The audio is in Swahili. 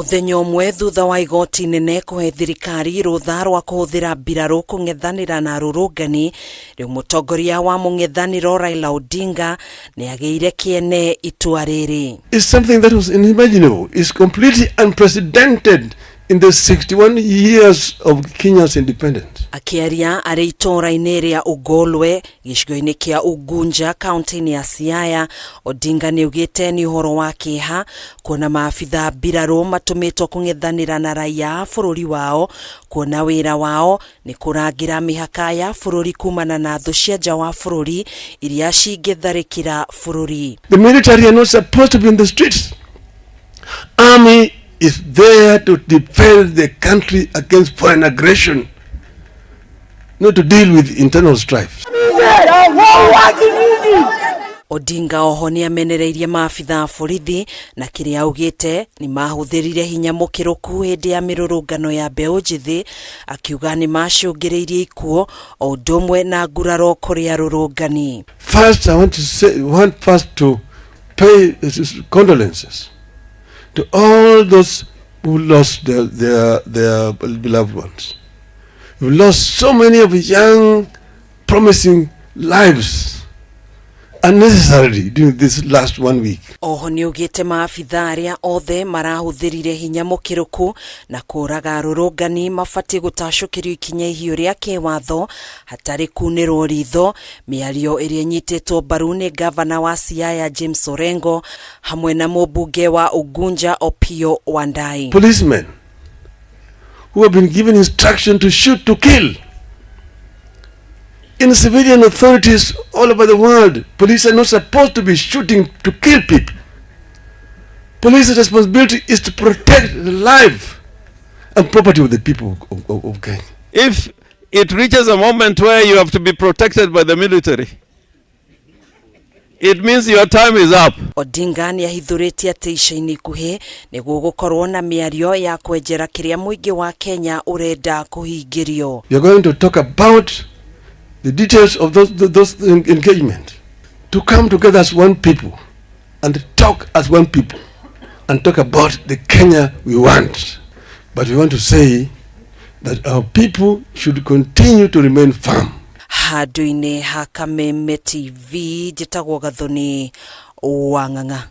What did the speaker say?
Muthenya umwe thutha wa igoti inene kuhe thirikari rutha rwa kuhuthira mbiraru kung'ethanira na arurungani, riu mutongoria wa mung'ethaniro RAILA ODINGA ni ageire kiene itua riri. It's something that was unimaginable. It's completely unprecedented in the 61 years of Kenya's independence. Akiaria ari itora-ini ria Ugolwe gicigo-ini kia Ugunja kaunti-ini ya Siaya, ODINGA ni ugite ni uhoro wa kiha kuona maabitha mbiraru matumitwo kung'ethanira na raia a bururi wao, kuona wira wao ni kurangira mihaka ya bururi kumana na thu cia nja wa bururi iria cingitharikira bururi. The military are not supposed to be in the streets. Army is there to defend the country against foreign aggression, not to deal with internal strife. ODINGA oho NIAMENEREIRIE maabitha borithi na kiria augite ni mahuthirire hinya mukiruku hindi ya mirurungano ya mbeu njithi, akiuga ni macungiriirie ikuo o udumwe na nguraro kuri arurungani. First, I want to pay condolences to all those who lost their beloved ones. We lost so many of young, promising lives unnecessarily during this last 1 week. Oho ni ugite maabitha aria othe marahuthirire hinya mukiruku na kuraga arurungani mafati gutacukirio ikinya ihio ria kiwatho hatari kunirwo ritho, miario iria nyititwo mbaru ni gavana wa Siaya James Orengo hamwe na mubunge wa Ugunja Opiyo Wandayi. Policemen who have been given instruction to shoot to kill. In civilian authorities all over the world, police are not supposed to be shooting to kill people. Police responsibility is to protect the life and property of the people of Kenya. If it reaches a moment where you have to be protected by the military, it means your time is up. ODINGA ni ahithuritie ati ica-ini ikuhi niguo gukorwo na miario ya kwenjera kiria muingi wa Kenya urenda kuhingirio. We are going to talk about the details of those engagement, to come together as one people and talk as one people and talk about the Kenya we want. But we want to say that our people should continue to remain firm. Handu-ini ha Kameme TV, njitagwo Gathoni Wang'ang'a.